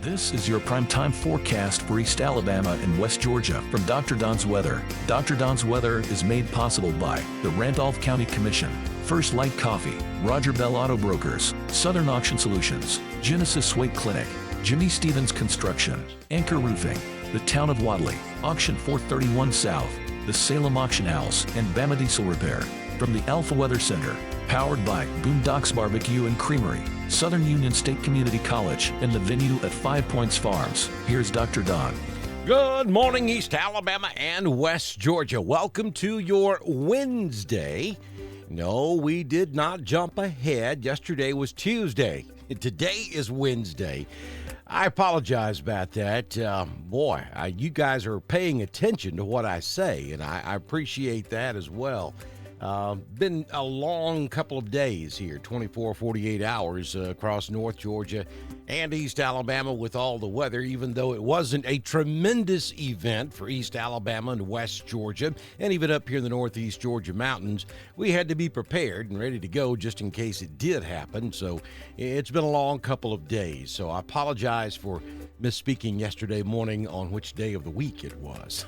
This is your primetime forecast for East Alabama and West Georgia from Dr. Don's Weather. Dr. Don's Weather is made possible by the Randolph County Commission, First Light Coffee, Roger Bell Auto Brokers, Southern Auction Solutions, Genesis Weight Clinic, Jimmy Stevens Construction, Anchor Roofing, the Town of Wadley, Auction 431 South, the Salem Auction House, and Bama Diesel Repair. From the Alpha Weather Center, powered by Boondocks Barbecue and Creamery, Southern Union State Community College, and the venue at 5 Points Farms. Here's Dr. Don. Good morning, East Alabama and West Georgia. Welcome to your Wednesday. No, we did not jump ahead. Yesterday was Tuesday. Today is Wednesday. I apologize about that. You guys are paying attention to what I say, and I appreciate that as well. Been a long couple of days here, 24, 48 hours across North Georgia and East Alabama with all the weather, even though it wasn't a tremendous event for East Alabama and West Georgia, and even up here in the Northeast Georgia mountains. We had to be prepared and ready to go just in case it did happen. So it's been a long couple of days. So I apologize for misspeaking yesterday morning on which day of the week it was.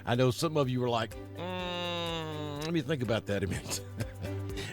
I know some of you were like, let me think about that a minute.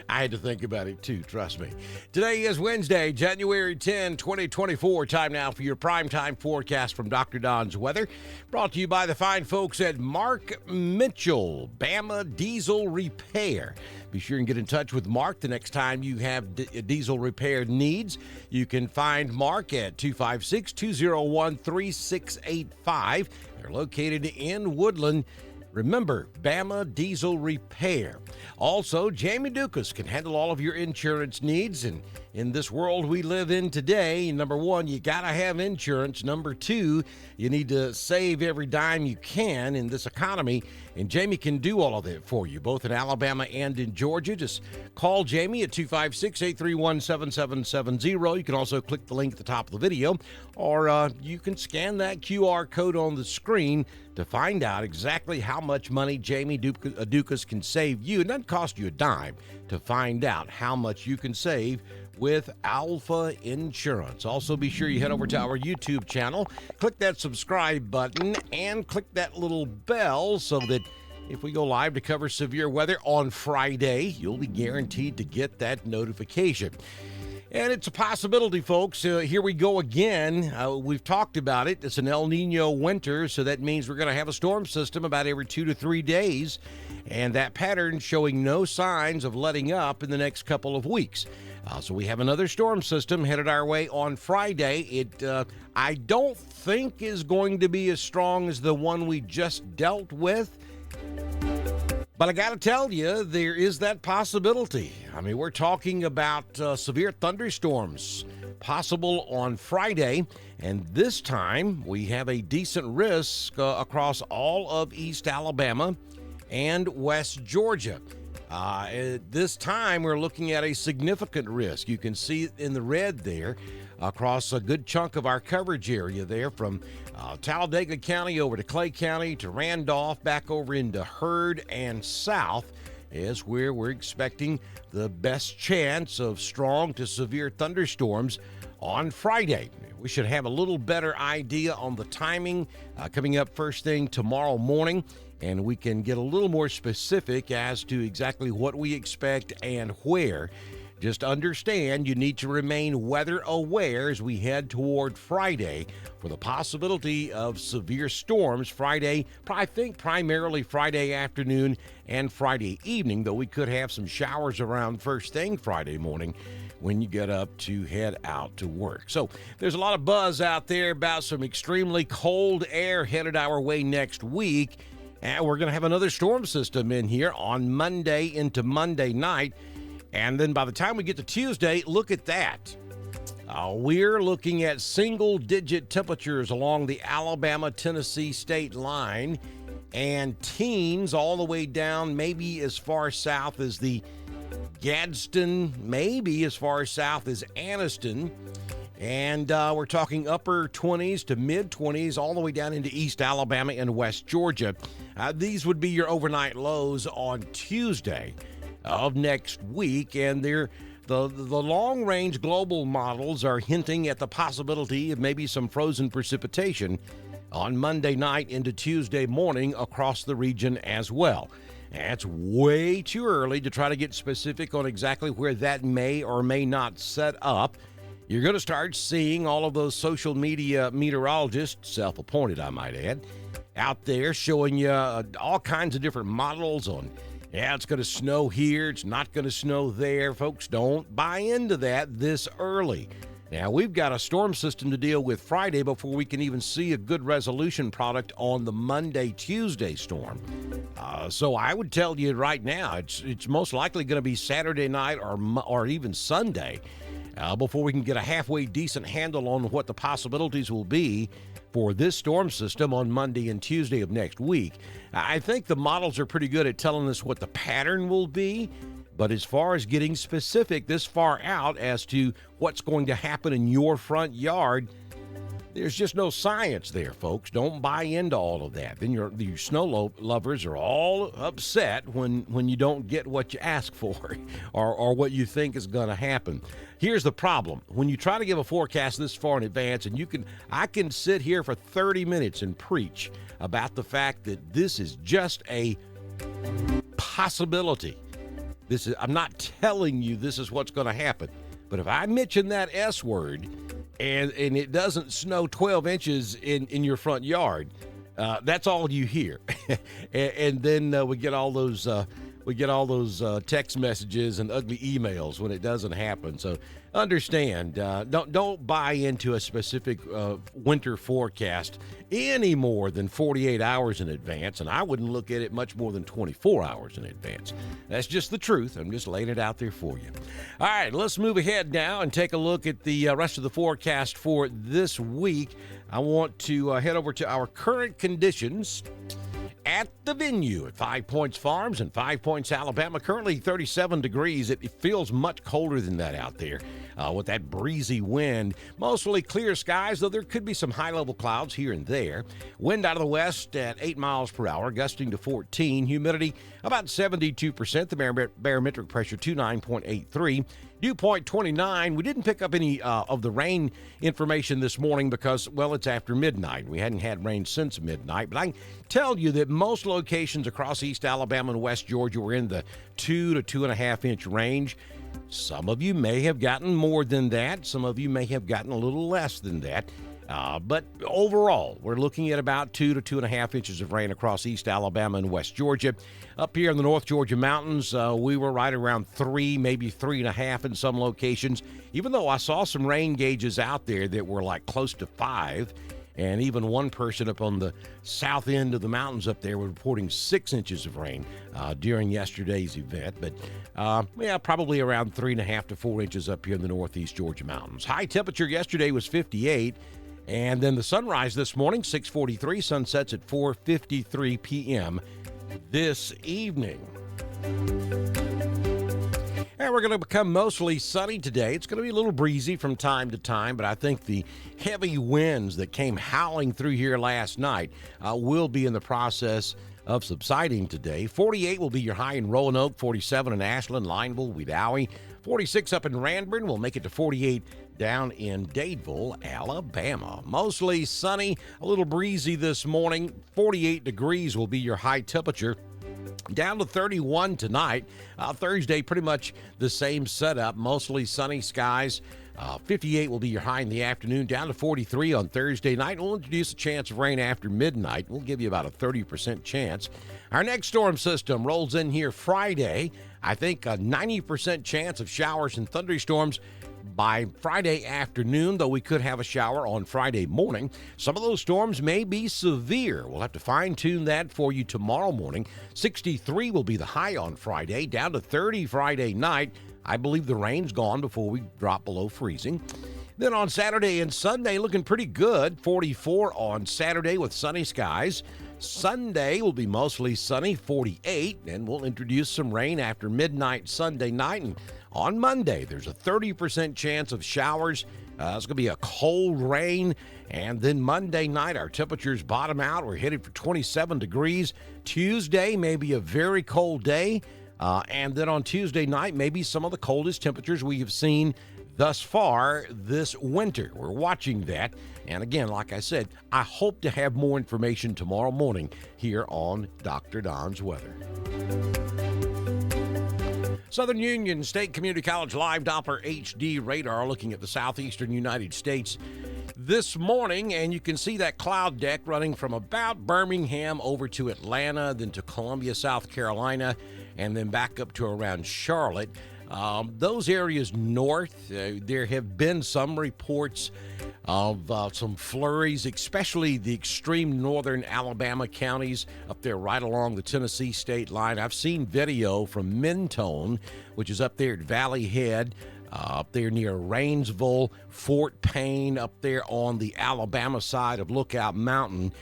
I had to think about it too, trust me. Today is Wednesday, January 10, 2024. Time now for your primetime forecast from Dr. Don's Weather. Brought to you by the fine folks at Mark Mitchell, Bama Diesel Repair. Be sure and get in touch with Mark the next time you have diesel repair needs. You can find Mark at 256-201-3685. They're located in Woodland. Remember, Bama Diesel Repair. Also, Jamie Dukas can handle all of your insurance needs. And in this world we live in today, number one, you got to have insurance. Number two, you need to save every dime you can in this economy. And Jamie can do all of that for you, both in Alabama and in Georgia. Just call Jamie at 256-831-7770. You can also click the link at the top of the video, or you can scan that QR code on the screen to find out exactly how much money Jamie Dukas can save you. It doesn't cost you a dime to find out how much you can save with Alpha Insurance. Also, be sure you head over to our YouTube channel, click that subscribe button, and click that little bell so that if we go live to cover severe weather on Friday, you'll be guaranteed to get that notification. And it's a possibility, folks. Here we go again. We've talked about it. It's an El Nino winter, so that means we're going to have a storm system about every 2 to 3 days. And that pattern showing no signs of letting up in the next couple of weeks. So we have another storm system headed our way on Friday. It, I don't think, is going to be as strong as the one we just dealt with. But I got to tell you, there is that possibility. I mean, we're talking about severe thunderstorms possible on Friday. And this time, we have a decent risk across all of East Alabama and West Georgia. This time, we're looking at a significant risk. You can see it in the red there across a good chunk of our coverage area there from Talladega County over to Clay County to Randolph, back over into Hurd and south is where we're expecting the best chance of strong to severe thunderstorms on Friday. We should have a little better idea on the timing coming up first thing tomorrow morning, and we can get a little more specific as to exactly what we expect and where. Just understand you need to remain weather aware as we head toward Friday for the possibility of severe storms Friday, I think primarily Friday afternoon and Friday evening, though we could have some showers around first thing Friday morning when you get up to head out to work. So there's a lot of buzz out there about some extremely cold air headed our way next week. And we're going to have another storm system in here on Monday into Monday night. And then by the time we get to Tuesday, look at that. We're looking at single-digit temperatures along the Alabama-Tennessee state line and teens all the way down maybe as far south as the Gadsden, maybe as far south as Anniston. And we're talking upper 20s to mid-20s all the way down into East Alabama and West Georgia. These would be your overnight lows on Tuesday of next week, and they're The long-range global models are hinting at the possibility of maybe some frozen precipitation on Monday night into Tuesday morning across the region as well. It's way too early to try to get specific on exactly where that may or may not set up. You're going to start seeing all of those social media meteorologists, self-appointed I might add, out there showing you all kinds of different models on, yeah, it's going to snow here, it's not going to snow there. Folks, don't buy into that this early. Now, we've got a storm system to deal with Friday before we can even see a good resolution product on the Monday-Tuesday storm. So I would tell you right now, it's most likely going to be Saturday night or even Sunday before we can get a halfway decent handle on what the possibilities will be for this storm system on Monday and Tuesday of next week. I think the models are pretty good at telling us what the pattern will be. But as far as getting specific this far out as to what's going to happen in your front yard, there's just no science there, folks. Don't buy into all of that. Then your snow lovers are all upset when you don't get what you ask for or what you think is going to happen. Here's the problem. When you try to give a forecast this far in advance, and I can sit here for 30 minutes and preach about the fact that this is just a possibility. I'm not telling you this is what's going to happen, but if I mention that S word and it doesn't snow 12 inches in your front yard, that's all you hear. and then we get all those text messages and ugly emails when it doesn't happen. So understand, don't buy into a specific winter forecast any more than 48 hours in advance, and I wouldn't look at it much more than 24 hours in advance. That's just the truth. I'm just laying it out there for you. All right, let's move ahead now and take a look at the rest of the forecast for this week. I want to head over to our current conditions at the venue at 5 Points Farms in 5 Points, Alabama. Currently 37 degrees. It feels much colder than that out there with that breezy wind. Mostly clear skies, though there could be some high-level clouds here and there. Wind out of the west at 8 miles per hour, gusting to 14. Humidity about 72%. The barometric pressure 29.83. Dew point 29. We didn't pick up any of the rain information this morning because, well, it's after midnight. We hadn't had rain since midnight, but I can tell you that most locations across East Alabama and West Georgia were in the 2 to 2.5 inch range. Some of you may have gotten more than that. Some of you may have gotten a little less than that. But overall, we're looking at about 2 to 2.5 inches of rain across East Alabama and West Georgia. Up here in the North Georgia mountains, we were right around 3, maybe 3.5 in some locations, even though I saw some rain gauges out there that were like close to 5. And even one person up on the south end of the mountains up there was reporting 6 inches of rain during yesterday's event. But, probably around 3.5 to 4 inches up here in the Northeast Georgia mountains. High temperature yesterday was 58. And then the sunrise this morning, 6:43. Sunsets at 4:53 p.m. this evening. And we're going to become mostly sunny today. It's going to be a little breezy from time to time, but I think the heavy winds that came howling through here last night will be in the process of subsiding today. 48 will be your high in Roanoke, 47 in Ashland, Lineville, Wedowee, 46 up in Ranburne. We'll make it to 48 down in Dadeville, Alabama. Mostly sunny, a little breezy this morning. 48 degrees will be your high temperature. Down to 31 tonight. Thursday, pretty much the same setup. Mostly sunny skies. 58 will be your high in the afternoon. Down to 43 on Thursday night. We'll introduce a chance of rain after midnight. We'll give you about a 30% chance. Our next storm system rolls in here Friday. I think a 90% chance of showers and thunderstorms by Friday afternoon, though we could have a shower on Friday morning. Some of those storms may be severe. We'll have to fine-tune that for you tomorrow morning. 63 will be the high on Friday, down to 30 Friday night. I believe the rain's gone before we drop below freezing. Then on Saturday and Sunday, looking pretty good. 44 on Saturday with sunny skies. Sunday will be mostly sunny, 48, and we'll introduce some rain after midnight Sunday night. And on Monday, there's a 30% chance of showers. It's going to be a cold rain. And then Monday night, our temperatures bottom out. We're headed for 27 degrees. Tuesday may be a very cold day. And then on Tuesday night, maybe some of the coldest temperatures we have seen thus far this winter. We're watching that. And again, like I said, I hope to have more information tomorrow morning here on Dr. Don's Weather. Southern Union State Community College Live Doppler HD radar looking at the southeastern United States this morning, and you can see that cloud deck running from about Birmingham over to Atlanta, then to Columbia, South Carolina, and then back up to around Charlotte. Those areas north, there have been some reports of some flurries, especially the extreme northern Alabama counties up there right along the Tennessee state line. I've seen video from Mentone, which is up there at Valley Head, up there near Rainsville, Fort Payne, up there on the Alabama side of Lookout Mountain.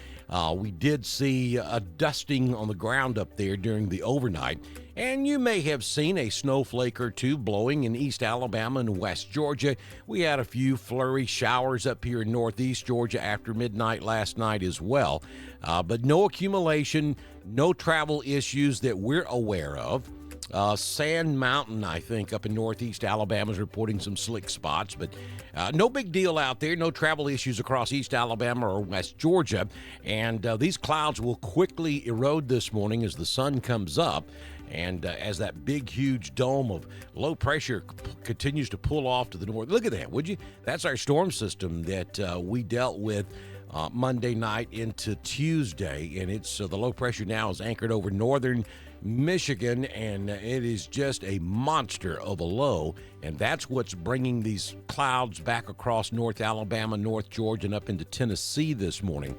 We did see a dusting on the ground up there during the overnight. And you may have seen a snowflake or two blowing in East Alabama and West Georgia. We had a few flurry showers up here in Northeast Georgia after midnight last night as well. But no accumulation, no travel issues that we're aware of. Sand Mountain, I think, up in Northeast Alabama is reporting some slick spots, but no big deal out there. No travel issues across East Alabama or West Georgia. And these clouds will quickly erode this morning as the sun comes up. And as that big, huge dome of low pressure continues to pull off to the north. Look at that, would you? That's our storm system that we dealt with Monday night into Tuesday. And it's the low pressure now is anchored over northern Michigan, and it is just a monster of a low, and that's what's bringing these clouds back across North Alabama, North Georgia, and up into Tennessee this morning.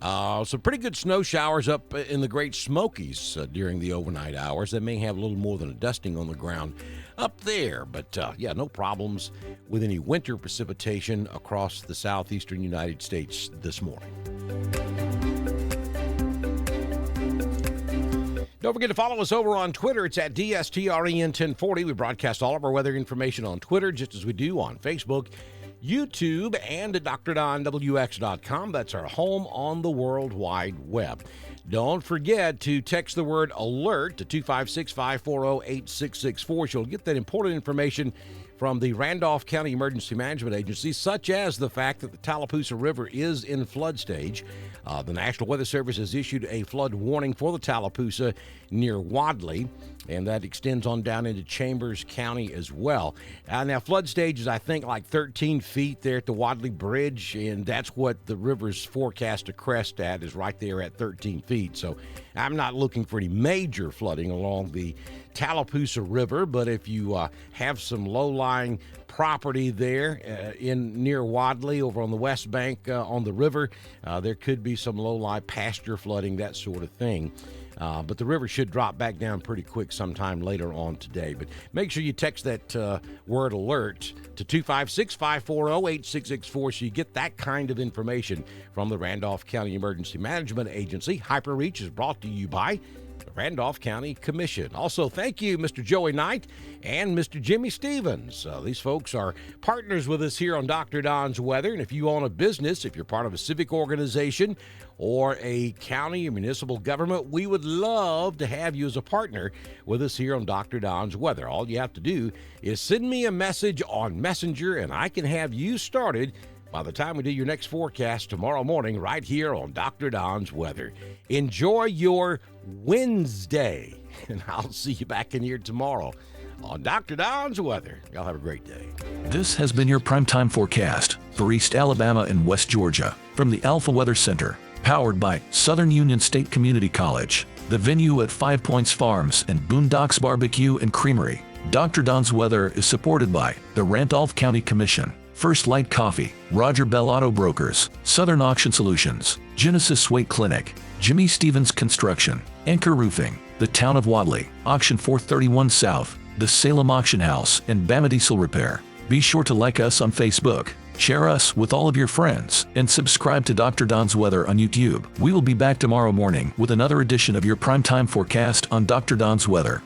Some pretty good snow showers up in the Great Smokies during the overnight hours. They may have a little more than a dusting on the ground up there, but yeah, no problems with any winter precipitation across the southeastern United States this morning. Don't forget to follow us over on Twitter. It's at DSTREN1040. We broadcast all of our weather information on Twitter, just as we do on Facebook, YouTube, and at DrDonWX.com. That's our home on the World Wide Web. Don't forget to text the word ALERT to 256-540-8664. You'll get that important information from the Randolph County Emergency Management Agency, such as the fact that the Tallapoosa River is in flood stage. The National Weather Service has issued a flood warning for the Tallapoosa near Wadley, and that extends on down into Chambers County as well. Now, flood stage is, I think, like 13 feet there at the Wadley Bridge, and that's what the river's forecast to crest at, is right there at 13 feet. So I'm not looking for any major flooding along the Tallapoosa River, but if you have some low-lying property there in near Wadley over on the west bank on the river, there could be some low-lying pasture flooding, that sort of thing. But the river should drop back down pretty quick sometime later on today. But make sure you text that word ALERT to 256-540-8664 so you get that kind of information from the Randolph County Emergency Management Agency. HyperReach is brought to you by the Randolph County Commission. Also, thank you, Mr. Joey Knight and Mr. Jimmy Stevens. These folks are partners with us here on Dr. Don's Weather. And if you own a business, if you're part of a civic organization or a county or municipal government, we would love to have you as a partner with us here on Dr. Don's Weather. All you have to do is send me a message on Messenger, and I can have you started by the time we do your next forecast tomorrow morning right here on Dr. Don's Weather. Enjoy your Wednesday, and I'll see you back in here tomorrow on Dr. Don's Weather. Y'all have a great day. This has been your primetime forecast for East Alabama and West Georgia from the Alpha Weather Center, powered by Southern Union State Community College, the venue at 5 Points Farms and Boondocks Barbecue and Creamery. Dr. Don's Weather is supported by the Randolph County Commission, First Light Coffee, Roger Bell Auto Brokers, Southern Auction Solutions, Genesis Weight Clinic, Jimmy Stevens Construction, Anchor Roofing, the Town of Wadley, Auction 431 South, the Salem Auction House, and Bama Diesel Repair. Be sure to like us on Facebook, share us with all of your friends, and subscribe to Dr. Don's Weather on YouTube. We will be back tomorrow morning with another edition of your primetime forecast on Dr. Don's Weather.